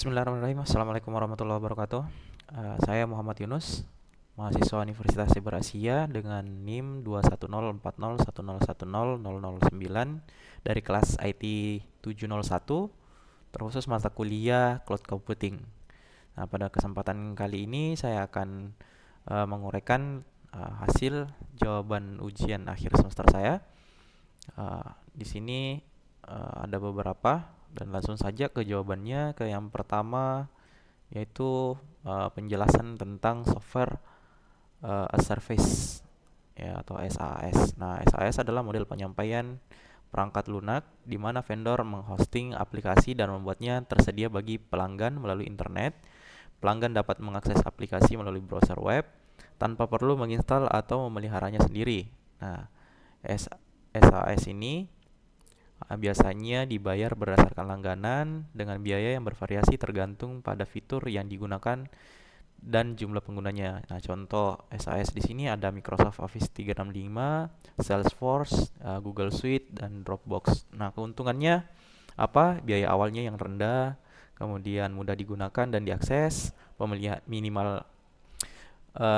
Bismillahirrahmanirrahim. Assalamualaikum warahmatullahi wabarakatuh. Saya Muhammad Yunus, mahasiswa Universitas Cyber Asia dengan NIM 21040101009 dari kelas IT 701, terkhusus mata kuliah Cloud Computing. Nah, pada kesempatan kali ini saya akan menguraikan hasil jawaban ujian akhir semester saya. Di sini ada beberapa dan langsung saja ke jawabannya. Ke yang pertama yaitu penjelasan tentang software as service ya atau SaaS. Nah, SaaS adalah model penyampaian perangkat lunak di mana vendor menghosting aplikasi dan membuatnya tersedia bagi pelanggan melalui internet. Pelanggan dapat mengakses aplikasi melalui browser web tanpa perlu menginstal atau memeliharanya sendiri. Nah, SaaS ini biasanya dibayar berdasarkan langganan dengan biaya yang bervariasi tergantung pada fitur yang digunakan dan jumlah penggunanya. Nah, contoh SaaS di sini ada Microsoft Office 365, Salesforce, Google Suite, dan Dropbox. Nah, keuntungannya apa? Biaya awalnya yang rendah, kemudian mudah digunakan dan diakses,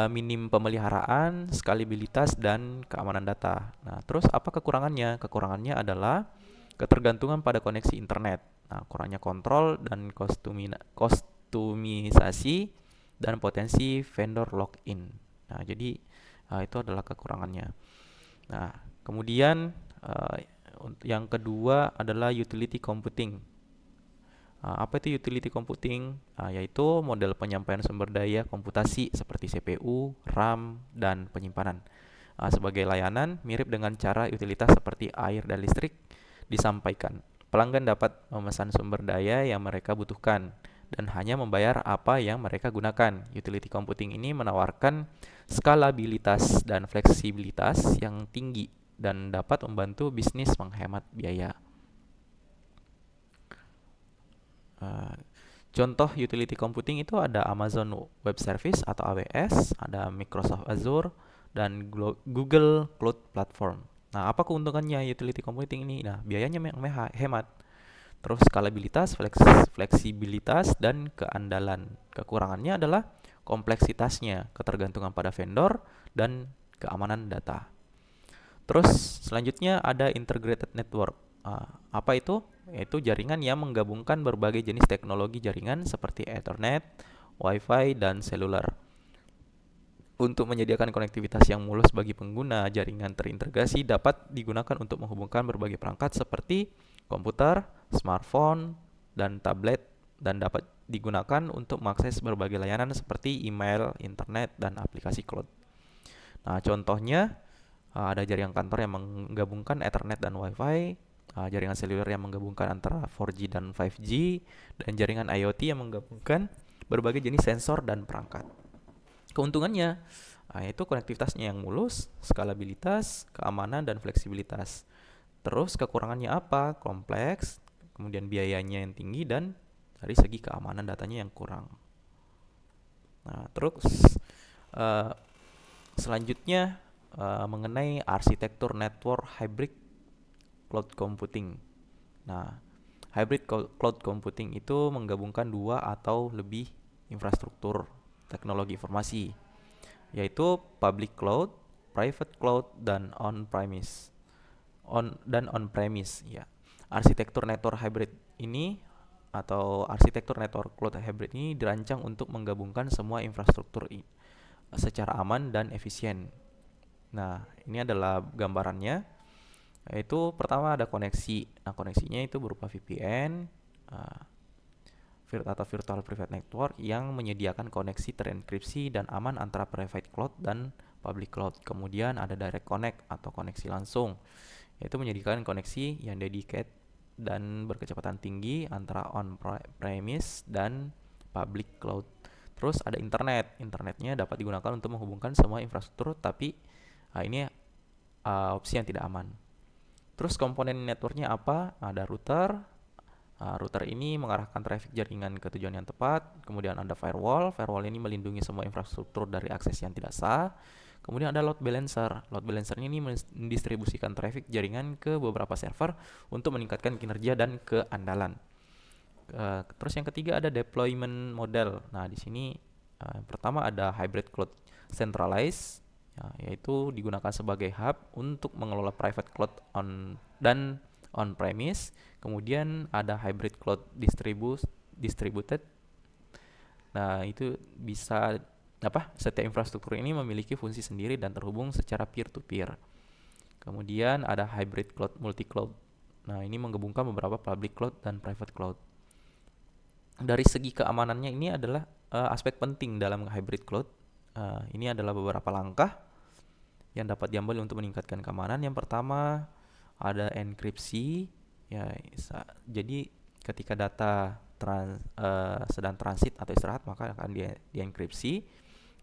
minim pemeliharaan, skalibilitas, dan keamanan data. Nah, terus apa kekurangannya? Kekurangannya adalah ketergantungan pada koneksi internet. Nah, kurangnya kontrol dan kostumisasi dan potensi vendor login. Nah, jadi itu adalah kekurangannya. Nah, kemudian yang kedua adalah utility computing. Apa itu utility computing? Yaitu model penyampaian sumber daya komputasi seperti CPU, RAM, dan penyimpanan. Sebagai layanan, mirip dengan cara utilitas seperti air dan listrik disampaikan. Pelanggan dapat memesan sumber daya yang mereka butuhkan dan hanya membayar apa yang mereka gunakan. Utility computing ini menawarkan skalabilitas dan fleksibilitas yang tinggi dan dapat membantu bisnis menghemat biaya. Contoh utility computing itu ada Amazon Web Service atau AWS, ada Microsoft Azure, dan Google Cloud Platform. Nah, apa keuntungannya utility computing ini? Nah, biayanya hemat, terus skalabilitas, fleksibilitas, dan keandalan. Kekurangannya adalah kompleksitasnya, ketergantungan pada vendor, dan keamanan data. Terus selanjutnya ada integrated network. Apa itu? Yaitu jaringan yang menggabungkan berbagai jenis teknologi jaringan seperti Ethernet, Wi-Fi, dan seluler. Untuk menyediakan konektivitas yang mulus bagi pengguna, jaringan terintegrasi dapat digunakan untuk menghubungkan berbagai perangkat seperti komputer, smartphone, dan tablet, dan dapat digunakan untuk mengakses berbagai layanan seperti email, internet, dan aplikasi cloud. Nah, contohnya ada jaringan kantor yang menggabungkan Ethernet dan Wi-Fi, jaringan seluler yang menggabungkan antara 4G dan 5G, dan jaringan IoT yang menggabungkan berbagai jenis sensor dan perangkat. Keuntungannya yaitu konektivitasnya yang mulus, skalabilitas, keamanan, dan fleksibilitas. Terus kekurangannya apa? Kompleks, kemudian biayanya yang tinggi, dan dari segi keamanan datanya yang kurang. Nah, terus selanjutnya mengenai arsitektur network hybrid cloud computing. Nah, hybrid cloud computing itu menggabungkan dua atau lebih infrastruktur teknologi informasi, yaitu public cloud, private cloud, dan on-premise. On-premise ya. Arsitektur network hybrid ini atau arsitektur network cloud hybrid ini dirancang untuk menggabungkan semua infrastruktur secara aman dan efisien. Nah, ini adalah gambarannya. Yaitu pertama ada koneksi. Nah, koneksinya itu berupa VPN atau Virtual Private Network yang menyediakan koneksi terenkripsi dan aman antara private cloud dan public cloud. Kemudian ada direct connect atau koneksi langsung, yaitu menyediakan koneksi yang dedicated dan berkecepatan tinggi antara on-premise dan public cloud. Terus ada internet. Internetnya dapat digunakan untuk menghubungkan semua infrastruktur, tapi ini opsi yang tidak aman. Terus komponen networknya apa? Ada router. Router ini mengarahkan traffic jaringan ke tujuan yang tepat. Kemudian ada firewall. Firewall ini melindungi semua infrastruktur dari akses yang tidak sah. Kemudian ada load balancer. Load balancer ini mendistribusikan traffic jaringan ke beberapa server untuk meningkatkan kinerja dan keandalan. Terus yang ketiga ada deployment model. Nah, di sini yang pertama ada hybrid cloud centralized, ya, yaitu digunakan sebagai hub untuk mengelola private cloud dan on premise. Kemudian ada hybrid cloud distributed. Nah, itu bisa setiap infrastruktur ini memiliki fungsi sendiri dan terhubung secara peer to peer. Kemudian ada hybrid cloud multi cloud. Nah, ini menggabungkan beberapa public cloud dan private cloud. Dari segi keamanannya ini adalah aspek penting dalam hybrid cloud. Ini adalah beberapa langkah yang dapat diambil untuk meningkatkan keamanan. Yang pertama ada enkripsi. Ya, jadi ketika data sedang transit atau istirahat maka akan dienkripsi.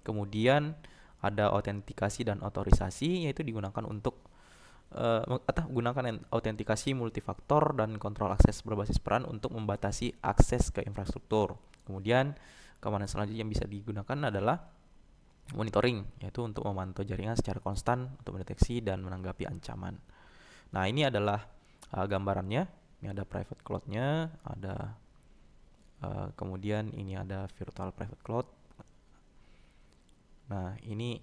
Kemudian ada autentikasi dan otorisasi, yaitu digunakan untuk gunakan autentikasi multifaktor dan kontrol akses berbasis peran untuk membatasi akses ke infrastruktur. Kemudian keamanan selanjutnya yang bisa digunakan adalah monitoring, yaitu untuk memantau jaringan secara konstan untuk mendeteksi dan menanggapi ancaman. Nah, ini adalah gambarannya. Ini ada private cloud-nya, ada kemudian ini ada virtual private cloud. Nah, ini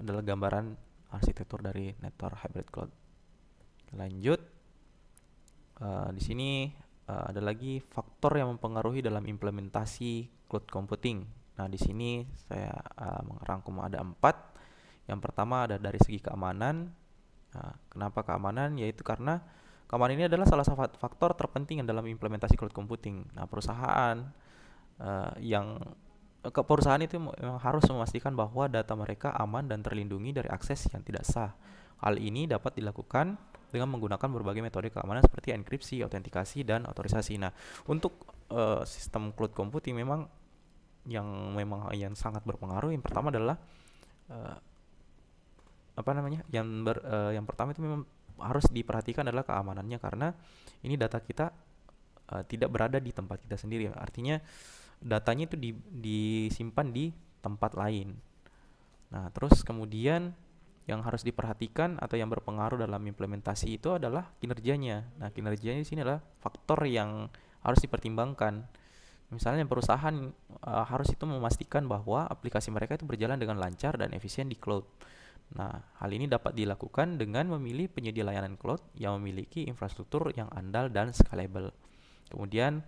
adalah gambaran arsitektur dari network hybrid cloud. Lanjut, di sini ada lagi faktor yang mempengaruhi dalam implementasi cloud computing. Nah, di sini saya merangkum ada 4. Yang pertama ada dari segi keamanan. Nah, kenapa keamanan? Yaitu karena keamanan ini adalah salah satu faktor terpenting dalam implementasi cloud computing. Nah, perusahaan itu memang harus memastikan bahwa data mereka aman dan terlindungi dari akses yang tidak sah. Hal ini dapat dilakukan dengan menggunakan berbagai metode keamanan seperti enkripsi, autentikasi, dan otorisasi. Nah, untuk sistem cloud computing memang yang sangat berpengaruh. Yang pertama adalah yang pertama itu memang harus diperhatikan adalah keamanannya, karena ini data kita tidak berada di tempat kita sendiri. Artinya datanya itu disimpan di tempat lain. Nah, terus kemudian yang harus diperhatikan atau yang berpengaruh dalam implementasi itu adalah kinerjanya. Nah, kinerjanya di sini adalah faktor yang harus dipertimbangkan. Misalnya perusahaan harus itu memastikan bahwa aplikasi mereka itu berjalan dengan lancar dan efisien di cloud. Nah, hal ini dapat dilakukan dengan memilih penyedia layanan cloud yang memiliki infrastruktur yang andal dan scalable. Kemudian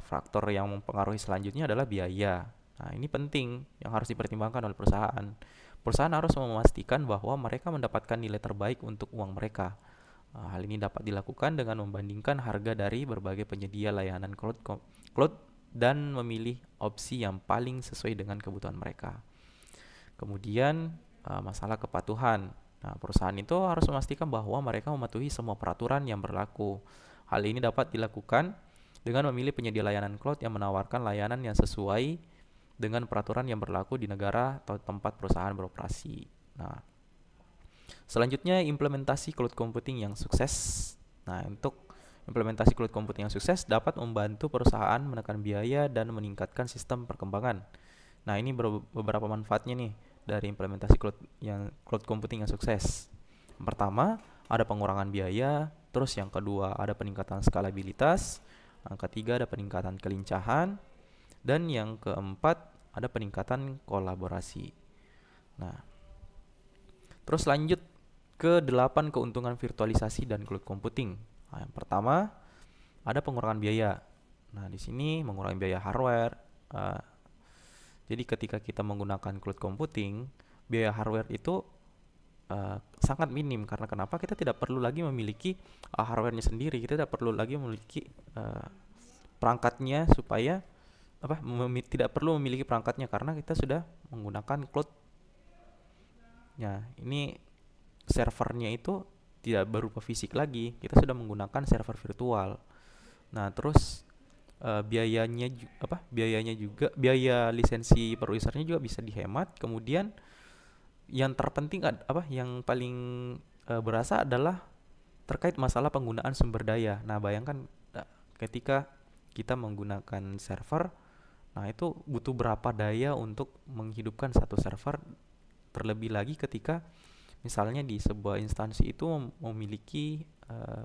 faktor yang mempengaruhi selanjutnya adalah biaya. Nah, ini penting yang harus dipertimbangkan oleh perusahaan. Perusahaan harus memastikan bahwa mereka mendapatkan nilai terbaik untuk uang mereka. Hal ini dapat dilakukan dengan membandingkan harga dari berbagai penyedia layanan cloud dan memilih opsi yang paling sesuai dengan kebutuhan mereka. Kemudian masalah kepatuhan. Nah, perusahaan itu harus memastikan bahwa mereka mematuhi semua peraturan yang berlaku. Hal ini dapat dilakukan dengan memilih penyedia layanan cloud yang menawarkan layanan yang sesuai dengan peraturan yang berlaku di negara atau tempat perusahaan beroperasi. Nah, selanjutnya implementasi cloud computing yang sukses. Nah, untuk implementasi cloud computing yang sukses dapat membantu perusahaan menekan biaya dan meningkatkan sistem perkembangan. Nah, ini beberapa manfaatnya nih dari implementasi cloud computing yang sukses. Yang pertama, ada pengurangan biaya. Terus yang kedua, ada peningkatan skalabilitas. Yang ketiga, ada peningkatan kelincahan. Dan yang keempat, ada peningkatan kolaborasi. Nah, terus lanjut ke 8 keuntungan virtualisasi dan cloud computing. Nah, yang pertama, ada pengurangan biaya. Nah, di sini mengurangi biaya hardware. Jadi ketika kita menggunakan cloud computing, biaya hardware itu sangat minim. Karena kenapa? Kita tidak perlu lagi memiliki hardware-nya sendiri. Kita tidak perlu lagi memiliki perangkatnya supaya tidak perlu memiliki perangkatnya karena kita sudah menggunakan cloud. Ya, ini servernya itu tidak berupa fisik lagi. Kita sudah menggunakan server virtual. Nah, terus biaya lisensi per usernya juga bisa dihemat. Kemudian yang terpenting yang paling berasa adalah terkait masalah penggunaan sumber daya. Nah, bayangkan ketika kita menggunakan server, nah itu butuh berapa daya untuk menghidupkan satu server, terlebih lagi ketika misalnya di sebuah instansi itu memiliki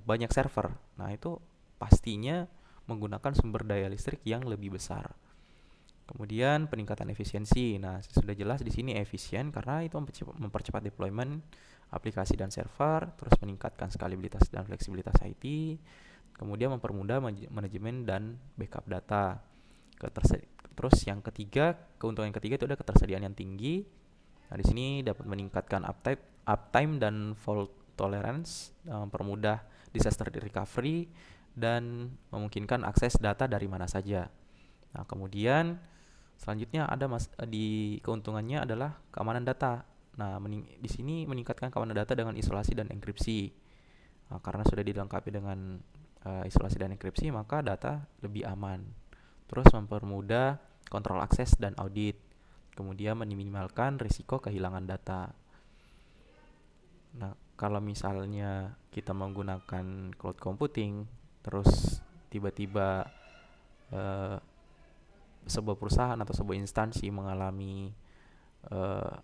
banyak server. Nah, itu pastinya menggunakan sumber daya listrik yang lebih besar. Kemudian peningkatan efisiensi. Nah, sudah jelas di sini efisien karena itu mempercepat deployment aplikasi dan server, terus meningkatkan skalibilitas dan fleksibilitas IT, kemudian mempermudah manajemen dan backup data. Terus yang ketiga, keuntungan yang ketiga itu ada ketersediaan yang tinggi. Nah, di sini dapat meningkatkan uptime dan fault tolerance, mempermudah disaster recovery, dan memungkinkan akses data dari mana saja. Nah, kemudian selanjutnya ada di keuntungannya adalah keamanan data. Nah, di sini meningkatkan keamanan data dengan isolasi dan enkripsi. Nah, karena sudah dilengkapi dengan isolasi dan enkripsi, maka data lebih aman. Terus mempermudah kontrol akses dan audit. Kemudian meminimalkan risiko kehilangan data. Nah, kalau misalnya kita menggunakan cloud computing, terus tiba-tiba eh, sebuah perusahaan atau sebuah instansi mengalami eh,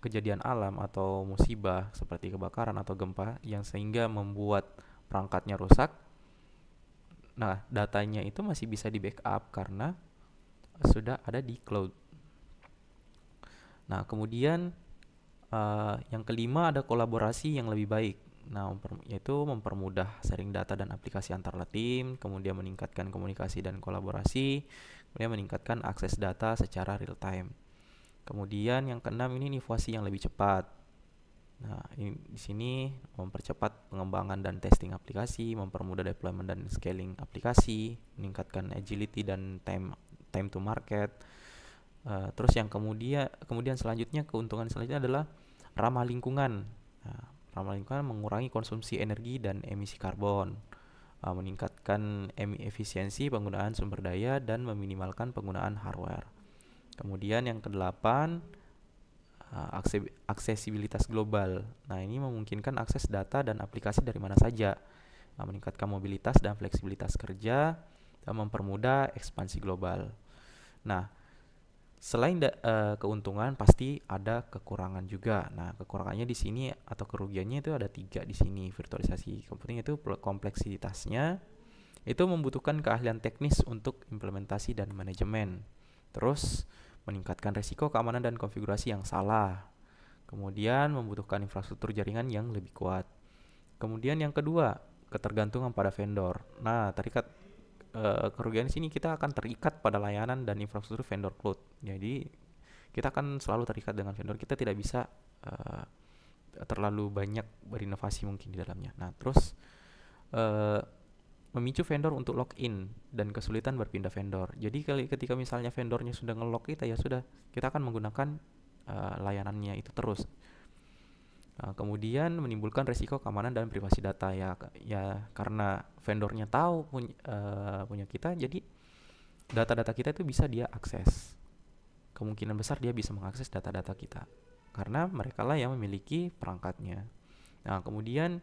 kejadian alam atau musibah seperti kebakaran atau gempa yang sehingga membuat perangkatnya rusak, nah datanya itu masih bisa di backup karena sudah ada di cloud. Nah, kemudian yang kelima ada kolaborasi yang lebih baik. Nah, yaitu mempermudah sharing data dan aplikasi antar tim, kemudian meningkatkan komunikasi dan kolaborasi, kemudian meningkatkan akses data secara real time. Kemudian yang keenam ini inovasi yang lebih cepat. Nah, di sini mempercepat pengembangan dan testing aplikasi, mempermudah deployment dan scaling aplikasi, meningkatkan agility dan time to market. Terus yang kemudian selanjutnya, keuntungan selanjutnya adalah ramah lingkungan. Nah, ramah lingkungan mengurangi konsumsi energi dan emisi karbon, meningkatkan efisiensi penggunaan sumber daya dan meminimalkan penggunaan hardware. Kemudian yang kedelapan, aksesibilitas global. Nah, ini memungkinkan akses data dan aplikasi dari mana saja, meningkatkan mobilitas dan fleksibilitas kerja, dan mempermudah ekspansi global. Nah, selain keuntungan pasti ada kekurangan juga. Nah, kekurangannya di sini atau kerugiannya itu ada 3 di sini. Virtualisasi computing itu kompleksitasnya itu membutuhkan keahlian teknis untuk implementasi dan manajemen. Terus meningkatkan risiko keamanan dan konfigurasi yang salah. Kemudian membutuhkan infrastruktur jaringan yang lebih kuat. Kemudian yang kedua, ketergantungan pada vendor. Nah, kerugian sini kita akan terikat pada layanan dan infrastruktur vendor cloud. Jadi kita akan selalu terikat dengan vendor. Kita tidak bisa terlalu banyak berinovasi mungkin di dalamnya. Nah, terus memicu vendor untuk login dan kesulitan berpindah vendor. Jadi ketika misalnya vendornya sudah nge-lock kita, ya sudah, kita akan menggunakan layanannya itu terus. Kemudian menimbulkan risiko keamanan dan privasi data, ya karena vendornya tahu punya kita, jadi data-data kita itu bisa dia akses. Kemungkinan besar dia bisa mengakses data-data kita karena mereka lah yang memiliki perangkatnya. Nah, kemudian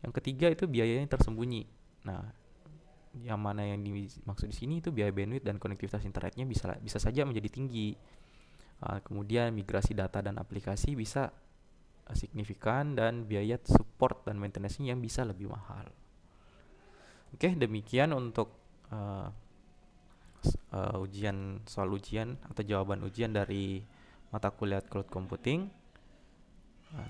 yang ketiga itu biayanya tersembunyi. Nah, yang mana yang dimaksud di sini itu biaya bandwidth dan konektivitas internetnya bisa saja menjadi tinggi. Kemudian migrasi data dan aplikasi bisa signifikan, dan biaya support dan maintenance-nya yang bisa lebih mahal. Oke, demikian untuk soal ujian atau jawaban ujian dari mata kuliah Cloud Computing.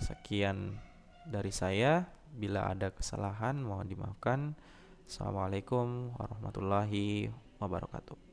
Sekian dari saya. Bila ada kesalahan mohon dimaafkan. Assalamualaikum warahmatullahi wabarakatuh.